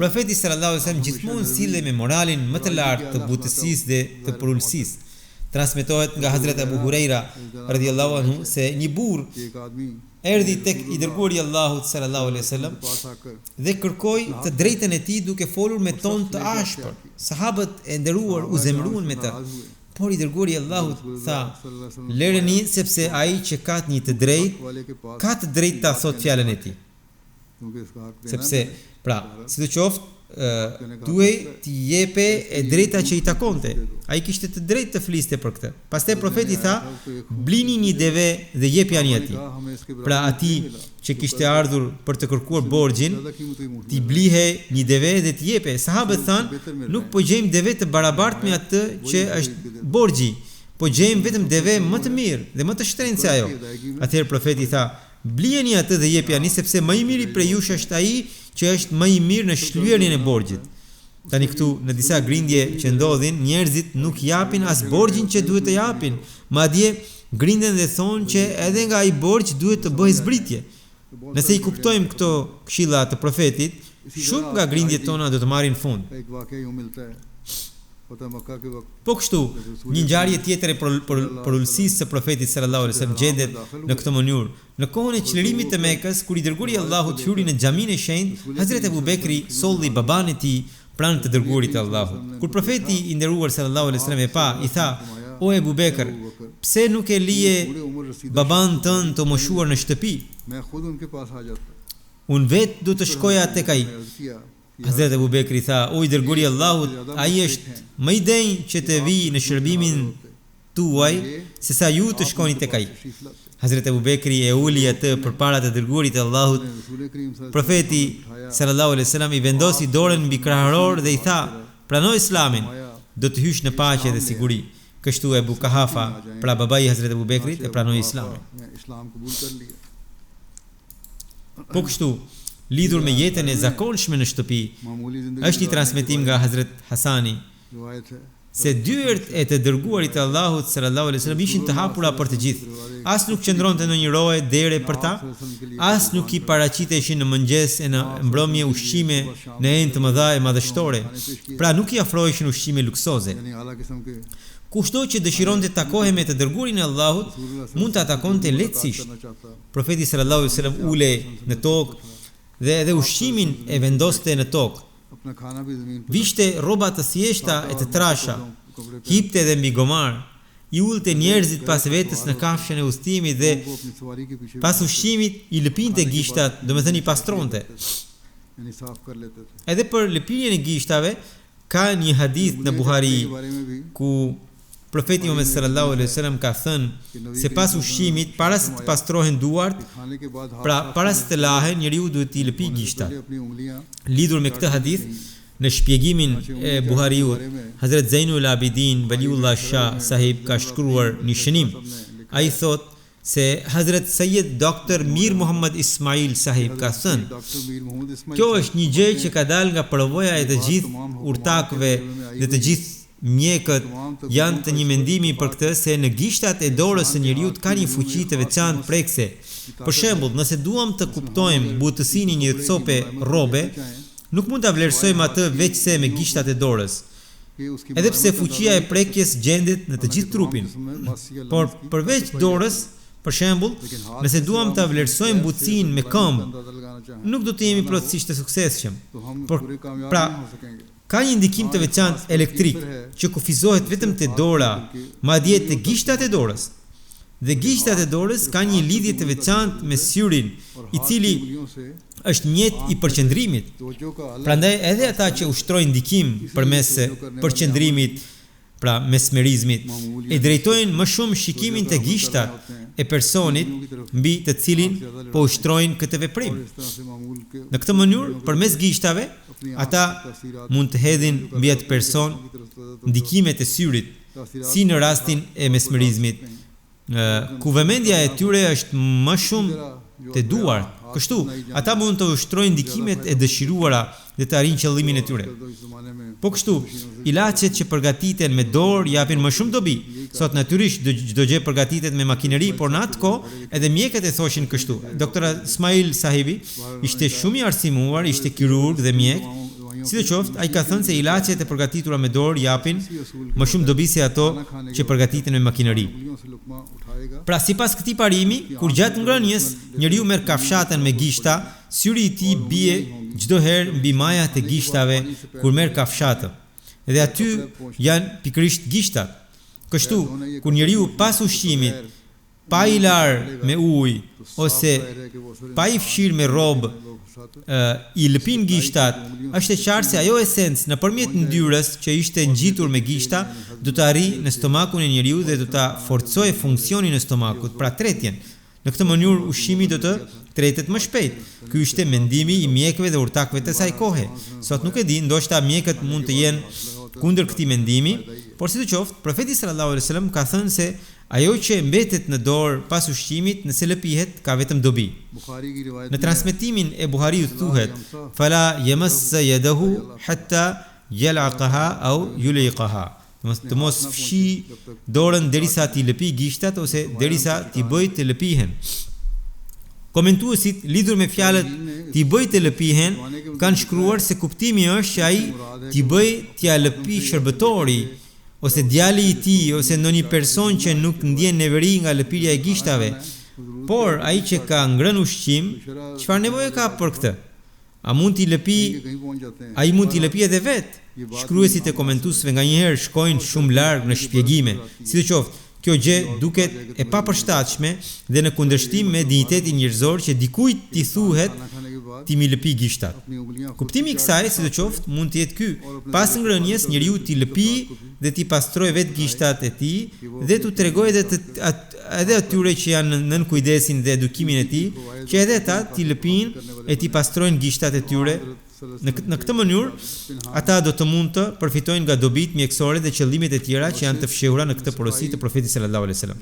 profeti sallallahu alaihi wasallam gjithmonë sillej me moralin më të lartë të butësisë dhe të përulësisë. Transmetohet nga Hazrat Abu Huraira radhiyallahu anhu se një burr erdhi tek i dërguari i Allahut sallallahu alaihi wasallam dhe kërkoi të drejtën e tij duke folur me ton të ashpër. Sahabët e nderuar u zemëruan me të. Por i dërguari i Allahut tha: lëreni, sepse ai që ka një të drejtë ta thot fjalën e tij. Sepse, pra, sidoqoftë duhej t'i jepe e drejta që i takonte. Ai kishte të drejtë të fliste për këtë. Pastaj profeti tha: blini një deve dhe jepjani atij. Pra atij që kishte ardhur për të kërkuar borxhin, t'i blihe një deve dhe t'i jepe. Sahabët thanë: nuk po gjejmë deve të barabartë me atë që është borxhi, po gjejmë vetëm deve më të mirë dhe më të shtrenjtë se ajo. Atëherë profeti tha: blijeni atë dhe jepjani, sepse më i miri prej jush është ai që është më i mirë në shlyerjen e borxhit. Tani këtu në disa grindje që ndodhin, njerëzit nuk japin as borxhin që duhet të japin, madje grinden dhe thonë që edhe nga ai borxh duhet të bëhet zbritje. Nëse i kuptojmë këto këshilla të profetit, shumë nga grindjet tona do të marrin fund. Po kështu, një ngjarje tjetër e përulësisë së profetit sallallahu alaihi wasallam gjendet në këtë mënyrë. Në kohën e çlirimit të Mekës, kur i dërguari i Allahut hyri në xhaminë e shenjtë, Hazrat Abu Bekri solli baban e tij pranë të dërguarit të Allahut. Kur profeti i nderuar sallallahu alaihi wasallam e pa, i tha: o Abu Bekr, pse nuk e lije baban tënd të moshuar në shtëpi? Unë vetë du të shkoja tek ai. Hazrat Abu Bekri tha: o i dërguari i Allahut, ai është më i denj që të vijë në shërbimin tuaj sesa ju të shkoni tek ai. Hazrat Abu Bekri e uli atë përpara të dërguarit të Allahut. Profeti sallallahu alaihi wasallam i vendosi dorën mbi krahëror dhe i tha: pranoj Islamin, do të hysh në paqe dhe siguri. Kështu Ebu Kahafa, pra babai i Hazret Ebu Bekrit, e pranoi Islamin. Po kështu, lidhur me jetën e zakonshme në shtëpi, është një transmetim nga Hazret Hasani se dyert e të dërguarit të Allahut sallallahu alaihi wasallam ishin të hapura për të gjithë. As nuk qëndronte në një roje dere për ta, as nuk i paraqiteshin në mëngjes e në mbrëmje ushqime në enë të mëdha e madhështore. Pra nuk i afroheshin ushqime luksoze. Kushdo që dëshironte të takohej me të dërguarin e Allahut, mund të atakonte lehtësisht. Profeti sallallahu alaihi wasallam ule në tokë dhe edhe ushqimin e vendoste në tokë. Vishte rroba të thjeshta e të trasha, hipte dhe mbi gomar, i ulte njerëzit pas vetës në kafshën e udhëtimit dhe pas ushqimit i lëpinte gishtat, domethënë i pastronte. Edhe për lëpirjen e gishtave ka një hadith në Buhari ku Profeti Muhammed sallallahu alaihi wasallam ka thënë se pas ushqimit, para se të pastrohen duart, pra para se të lahen, njeriu duhet t'i lëpi gishtat. Lidhur me këtë hadith, në shpjegimin e Buhariut, Hazret Zainul Abidin Valiullah Shah sahib ka shkruar një shënim. Ai thot se Hazret Sayyid Dr. Mir Muhammad Ismail sahib ka thënë: kjo është një gjë që ka dalë nga përvoja e të gjithë urtakëve dhe të gjithë mjekët janë të një mendimi për këtë se në gishtat e dorës së njeriut ka një fuqi të veçantë prekse. Për shembull, nëse duam të kuptojmë butësinë e një cope rrobe, nuk mund ta vlerësojmë atë veçse me gishtat e dorës. Edhe pse fuqia e prekjes gjendet në të gjithë trupin. Por përveç dorës, për shembull, nëse duam ta vlerësojmë butësinë me këmbë, nuk do të jemi plotësisht të suksesshëm. Por pra ka një ndikim të veçantë elektrik që kufizohet vetëm te dora, madje te gishtat e dorës. Dhe gishtat e dorës kanë një lidhje të veçantë me syrin, i cili është mjet i përqendrimit. Prandaj edhe ata që ushtrojnë ndikim përmes përqendrimit, pra mesmerizmit, e drejtojnë më shumë shikimin te gishtat e personit mbi të cilin po ushtrojnë këtë veprim. Në këtë mënyrë, përmes gishtave, ata mund të hedhin mbi atë person ndikimet e syrit, si në rastin e mesmerizmit, ku vëmendja e tyre është më shumë te duart. Kështu, ata mund të ushtrojnë ndikimet e dëshiruara dhe të arrijnë qëllimin e tyre. Po kështu, ilaçet që përgatiten me dorë japin më shumë dobi. Sot natyrisht çdo gjë përgatitet me makineri, por në atë kohë edhe mjekët e thoshin kështu. Dr. Ismail sahibi ishte shumë i arsimuar, ishte kirurg dhe mjek. Sidoqoftë, ai ka thënë se ilaçet e përgatitura me dorë japin më shumë dobi se ato që përgatiten me makineri. Pra sipas këtij parimi, kur gjatë ngrënies njeriu merr kafshatën me gishta, syri i tij bie çdo herë mbi majat e gishtave kur merr kafshatë. Dhe aty janë pikërisht gishtat. Kështu, kur njeriu pas ushqimit, pa i larë me ujë ose pa i fshirë me robë, i lëpin gishtat, është e qartë se ajo esencë nëpërmjet ndyrës që ishte ngjitur me gishta do të arrijë në stomakun e njeriu dhe do ta forcojë funksionin e stomakut, pra tretjen. Në këtë mënyrë ushqimi do të tretet më shpejt. Ky ishte mendimi i mjekëve dhe urtakëve të saj kohe. Sot nuk e di, ndoshta mjekët mund të jenë kundër këtij mendimi, por sidoqoftë, profeti sallallahu alaihi wasallam ka thënë se ajo që mbetet në dorë pas ushqimit nëse lëpihet ka vetëm dobi. Në transmetimin e Buhariut thuhet: "Fala yamassa yadahu hatta yal'aqaha aw yuliqaha." Të mos fshi dorën derisa ti lëpi gishtat ose derisa ti bëj të lëpihen. Komentuesit lidhur me fjalët ti bëj të lëpihen kanë shkruar se kuptimi është që ai ti bëj t'ia lëpi shërbëtori ose djali i tij ose ndonjë person që nuk ndjen neveri nga lëpirja e gishtave. Por ai që ka ngrënë ushqim, çfarë nevoje ka për këtë? Ai mund t'i lëpi edhe vet. Shkruesit e komentuesve nganjëherë shkojnë shumë larg në shpjegime. Sidoqoftë, kjo gjë duket e papërshtatshme dhe në kundërshtim me dinjitetin njerëzor që dikujt t'i thuhet ti mi lëpi gishtat. Kuptimi i kësaj, sidoqoftë, mund të jetë ky: pas ngrënies njeriu t'i lëpi dhe t'i pastrojë vetë gishtat e tij dhe t'u tregojë edhe atyre që janë nën kujdesin dhe edukimin e tij, që edhe ata t'i lëpin e t'i pastrojnë gishtat e tyre Në këtë mënyrë, ata do të mund të përfitojnë nga dobitë mjekësore dhe qëllimet e tjera që janë të fshehura në këtë porosi të profetit sallallahu alaihi wasallam.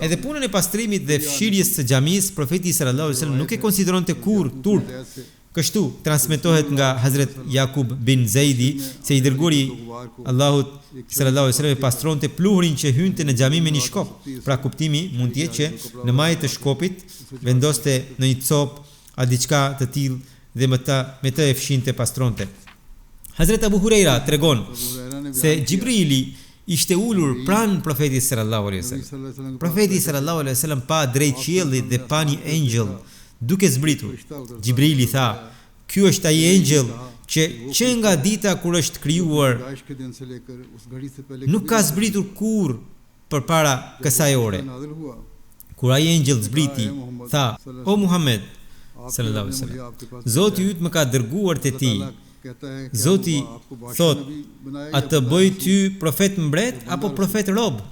Edhe punën e pastrimit dhe fshirjes së xhamisë, profeti sallallahu alaihi wasallam nuk e konsideronte kurrë turp. Kështu transmetohet nga Hazret Jakub bin Zeidi se i dërguari Allahut sallallahu alaihi wasallam pastronte pluhurin që hynte në xhami me një shkop. Pra kuptimi mund të jetë që në majë të shkopit vendoste në një copë a diçka të tillë dhe me të e fshinte pastronte. Hazret Abu Huraira tregon se Gjibrili ishte ulur pranë profetit sallallahu alaihi wasallam. Profeti sallallahu alaihi wasallam pa drejt qiellit dhe pa një engjëll duke zbritur. Gjibrili tha: "Ky është ai engjëll që nga dita kur është krijuar nuk ka zbritur kurrë përpara kësaj ore." Kur ai engjëll zbriti, tha: "O Muhammed sallallahu alaihi wasallam, Zoti yt më ka dërguar te ti." Zoti thot: "A të bëj ty profet mbret apo profet rob?"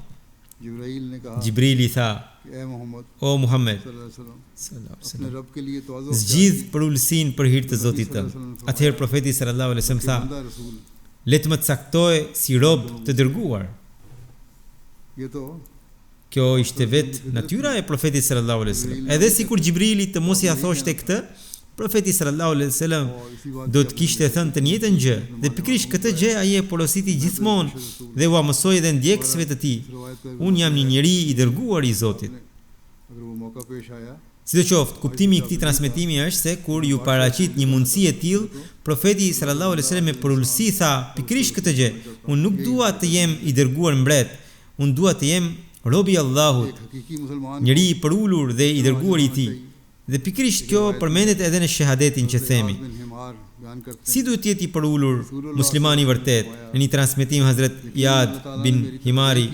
Gjibrili tha: "O Muhammed sallallahu alaihi wasallam, zgjidh për ulësinë për hir të Zotit tënd." Atëherë profeti sallallahu alaihi wasallam tha: "Le të më caktoj si rob të dërguar." Kjo ishte vetë natyra e profetit sallallahu alaihi wasallam. Edhe sikur Gjibrili të mos ia thoshte këtë, profeti sallallahu alaihi wasallam do të kishte thënë të njëjtën gjë, dhe pikërisht këtë gjë ai e porositi gjithmonë dhe u mësoi edhe ndjekësve të tij: "Unë jam një njeri i dërguar i Zotit." Sidoqoftë, kuptimi i këtij transmetimi është se kur ju paraqit një mundësi e tillë, profeti sallallahu alaihi wasallam me përulësi tha pikërisht këtë gjë: "Unë nuk dua të jem i dërguar mbret, unë dua të jem robi i Allahut, njeri i përulur dhe i dërguar i tij." Dhe pikërisht kjo përmendet edhe në shahadetin që themi. Si duhet të jetë i përulur muslimani i vërtet? Në një transmetim Hazret Iyad bin Himari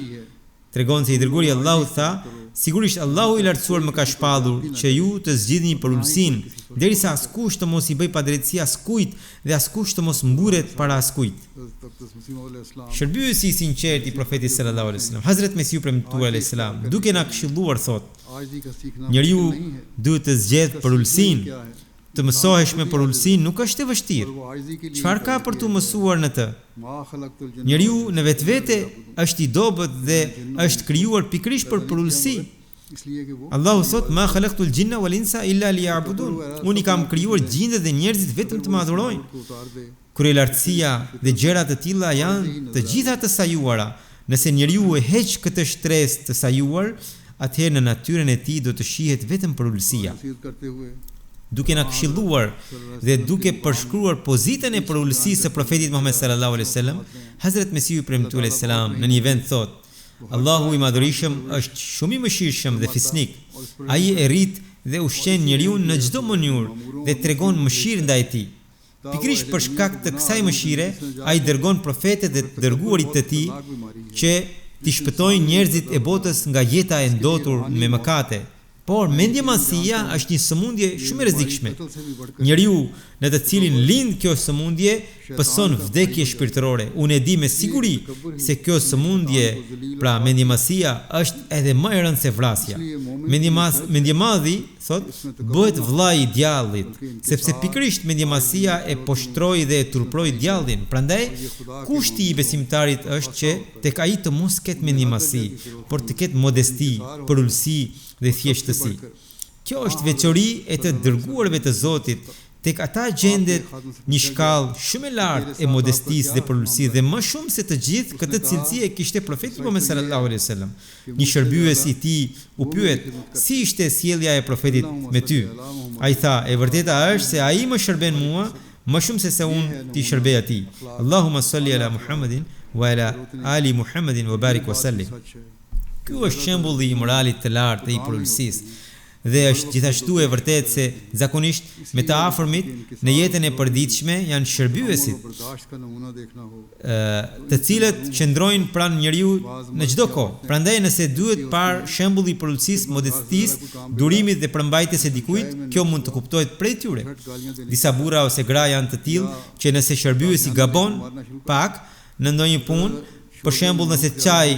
tregon se i dërguari i Allahut tha: "Sigurisht Allahu i lartësuar më ka shpallur që ju të zgjidhni përulësinë, derisa askush të mos i bëj padrejtësi askujt dhe askush të mos mburet para askujt." Shërbyesi i sinqert i profetit sallallahu alaihi wasallam, Hazret Mesiu premtuar alaihi salam, duke na këshilluar thot: "Njeriu duhet të zgjedh përulësinë. Të mësohesh me përulësinë nuk është e vështirë. Çfarë ka për të mësuar në të? Njeriu në vetvete është i dobët dhe është krijuar pikërisht për përulësi. Allahu thot: "Ma khalaqtul jinna wal insa illa liya'budun." Unë i kam krijuar gjindet dhe njerëzit vetëm të më adhurojnë. Kur lartësia dhe gjërat të tilla janë të gjitha të sajuara, nëse njeriu e heq këtë shtresë të sajuar, atëherë në natyrën e tij do të shihet vetëm përulësia. Duke na këshilluar dhe duke përshkruar pozitën e përulësisë së profetit Muhammed sallallahu alaihi wasallam, Hazret Mesiu premtuar alaihi salam në një vend thot: "Allahu i madhërisëm është shumë i mëshirshëm dhe fisnik. Ai e rrit dhe ushqen njeriu në çdo mënyrë dhe tregon mëshirë ndaj tij. Pikërisht për shkak të kësaj mëshire, ai dërgon profetët dhe dërguarit të tij që t'i shpëtojnë njerëzit e botës nga jeta e ndotur me mëkate. Por mendjemasia është një sëmundje shumë e rrezikshme. Njeriu në të cilin lind kjo sëmundje pëson vdekje shpirtërore. Unë e di me siguri se kjo sëmundje, pra mendjemasia, është edhe më e rëndë se vrasja. Mendjemadhi, thot, bëhet vllai i djallit, sepse pikërisht mendjemasia e poshtroi dhe e turproi djallin. Prandaj, kushti i besimtarit është që tek ai të mos ketë mendjemasi, por të ketë modesti, përulësi dhe thjeshtësi. Kjo është veçori e të dërguarve të Zotit. Tek ata gjendet një shkallë shumë e lartë e modestisë dhe përulësisë, dhe më shumë se të gjithë këtë cilësi e kishte profeti Muhammed sallallahu alaihi wasallam. Një shërbyes i tij u pyet: "Si ishte sjellja e profetit me ty?" Ai tha: "E vërteta është se ai më shërben mua më shumë se unë t'i shërbej atij. Allahumma salli ala Muhammedin wa ala ali Muhammedin wa barik wa sallim." Ky është shembulli i moralit të lartë të i përulësisë. Dhe është gjithashtu e vërtet se zakonisht me të afërmit në jetën e përditshme janë shërbyesit, të cilët qëndrojnë pranë njeriu në çdo kohë. Prandaj nëse duhet parë shembulli i përulësisë, modestisë, durimit dhe përmbajtjes së dikujt, kjo mund të kuptohet prej tyre. Disa burra ose gra janë të tillë që nëse shërbyesi gabon pak në ndonjë punë, për shembull nëse çaj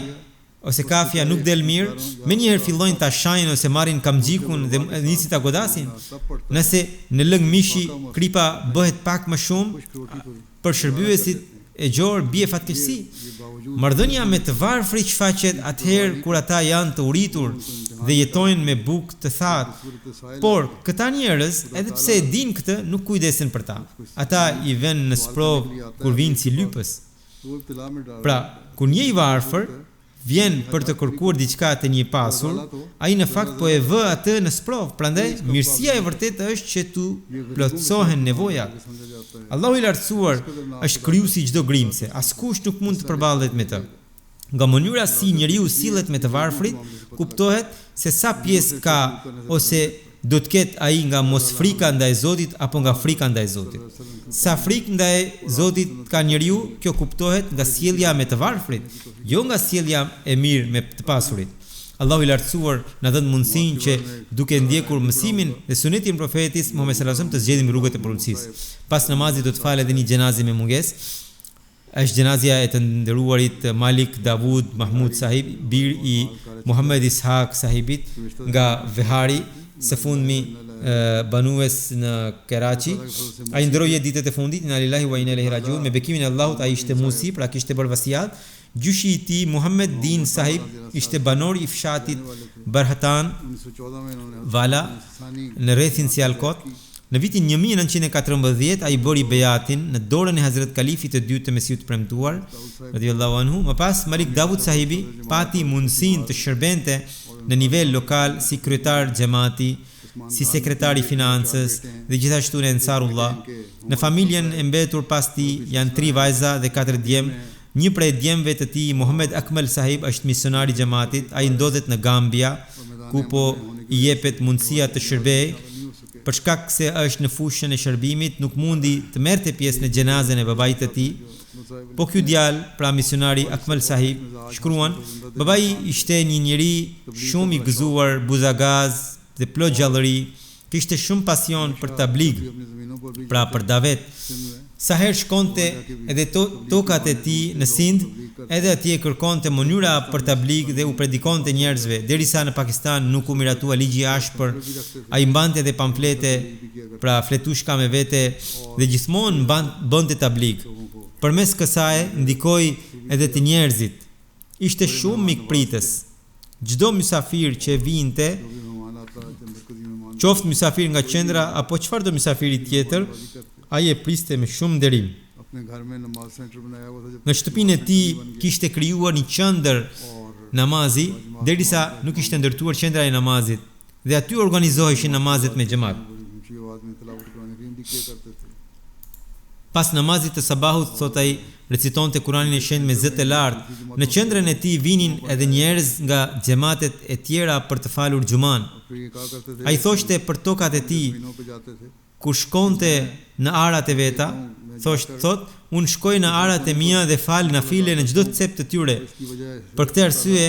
ose kafja nuk del mirë, menjëherë fillojnë ta shajnë ose marrin kamxhikun dhe nisin ta godasin. Nëse në lëng mishi kripa bëhet pak më shumë, për shërbyesit e gjor bie fatkeqësi. Marrëdhënia me të varfrit shfaqet atëherë kur ata janë të uritur dhe jetojnë me bukë të thatë. Por këta njerëz, edhe pse e dinë këtë, nuk kujdesen për ta. Ata i vënë në sprov kur vinë si lypës. Pra, kur një i varfër vjen për të kërkuar diçka te një pasur, ai në fakt po e vë atë në sprov. Prandaj mirësia e vërtetë është që tu plotësohen nevojat. Allahu i lartësuar është krijuesi çdo grimse, askush nuk mund të përballet me të. Nga mënyra si njeriu sillet me të varfrit, kuptohet se sa pjesë ka ose do të ketë ai nga mos frika ndaj Zotit apo nga frika ndaj Zotit. Sa frikë ndaj Zotit ka njeriu, kjo kuptohet nga sjellja me të varfrit, jo nga sjellja e mirë me të pasurit. Allahu i lartësuar na dhën mundësinë që duke ndjekur mësimin dhe sunetin e profetit Muhammed sallallahu alaihi wasallam të zgjedhim rrugët e poruncisë. Pas namazit do të falet edhe një xhenazi me mungesë. Është xhenazia e të nderuarit Malik Davud Mahmud Sahib, bir i Muhammed Ishaq Sahibit nga Vehari, së fundmi banues në Karachi. Ai ndroi ditët e fundit, inna lillahi wa inna ilaihi rajiun, me bekimin e Allahut. Ai ishte musi, pra kishte bërë vasiat. Gjyshi i tij Muhammed Din Sahib ishte banor i fshatit Barhatan Vala në rrethin Sialkot. Në vitin 1914 ai bëri bejatin në dorën e Hazrat Kalifit të dytë të Mesiut premtuar, radhiyallahu anhu. Më pas Malik Davud Sahibi pati mundësinë të shërbente në nivel lokal si kryetar xhamati, si sekretar i financës dhe gjithashtu në Ansarullah. Në familjen e mbetur pas tij janë 3 vajza dhe 4 djem. Një prej djemve të tij, Muhammed Akmal Sahib, është misionar i xhamatit. Ai ndodhet në Gambia, ku po i jepet mundësia të shërbejë. Për shkak se është në fushën e shërbimit, nuk mundi të merrte pjesë në xhenazën e babait të tij. Po ky djalë, pra misionari Akmal Sahib, shkruan, babai ishte një njeri shumë i gëzuar, buzagaz dhe plot gjallëri, kishte shumë pasion për tablig, pra për davet. Sa herë shkonte edhe tokat e tij në Sind, edhe atje kërkonte mënyra për tablig dhe u predikonte njerëzve, derisa në Pakistan nuk u miratua ligji i ashpër. Ai mbante edhe pamflete, pra fletushka me vete, dhe gjithmonë bënte tablig. Përmes kësaj ndikoi edhe të njerëzit. Ishte shumë mikpritës. Çdo mysafir që vinte, qoftë mysafir nga qendra apo çfarëdo mysafiri tjetër, ai e priste me shumë nderim. Në shtëpinë e tij kishte krijuar një qendër namazi, derisa nuk ishte ndërtuar qendra e namazit, dhe aty organizoheshin namazet me xhamat. Pas namazit të sabahut, thot ai, recitonte Kur'anin e shenjtë me zë të lartë. Në qendrën e tij vinin edhe njerëz nga xhamatet e tjera për të falur xhuman. Ai thoshte për tokat e tij, kur shkonte në arat e veta, thot, unë shkoj në arat e mia dhe fal nafile në çdo cep të tyre. Për këtë arsye,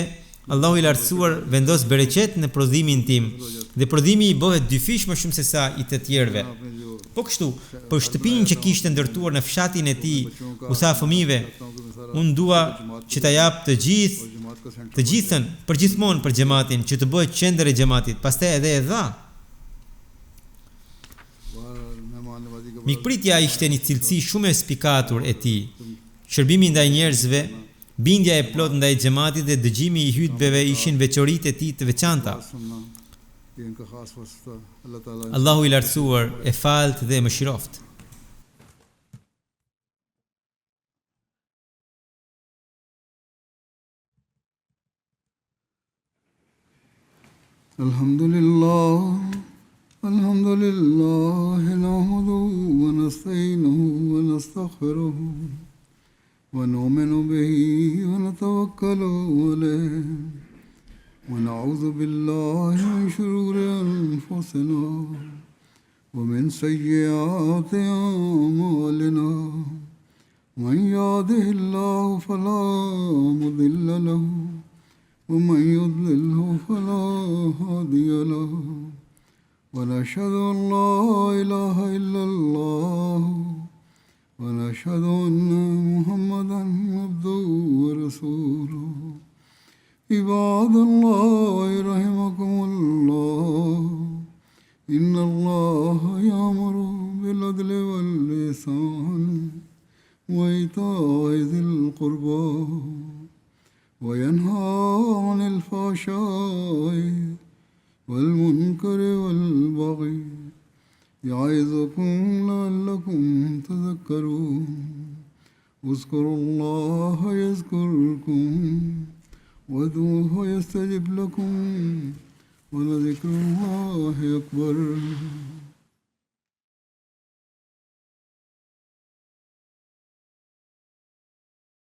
Allahu i lartësuar vendos bereqet në prodhimin tim, dhe prodhimi i bëhet 2 fish më shumë se sa i të tjerëve. Po kështu, për shtëpinë që kishte ndërtuar në fshatin e tij, u tha fëmijëve, unë dua që ta jap të gjithën, përgjithmonë për xhamatin, që të bëhet qendër e xhamatit. Pastaj edhe e dha. Mikpritja ishte një cilësi shumë e spikatur e tij. Shërbimi ndaj njerëzve, bindja e plot ndaj xhamatit dhe dëgjimi i hutbeve ishin veçoritë e tij të veçanta. Allahu i lartësuar e falt dhe e mëshiroft. Alhamdulillah, nahmaduhu wa nasta'inuhu wa nastaghfiruhu wa nu'minu bihi wa natawakkalu alayhi. ونعوذ بالله من شرور أنفسنا ومن سيئات أعمالنا من يهده الله فلا مضل له ومن يضلله فلا هادي له ونشهد أن لا إله إلا الله ونشهد أن محمدا عبده ورسوله عباد الله رحمكم الله إن الله يأمر بالعدل والإحسان وإيتاء ذي القربى وينهى عن الفحشاء والمنكر والبغي يعظكم لعلكم تذكرون اذكروا الله يذكركم وادعوه يستجب لكم ولذكر الله أكبر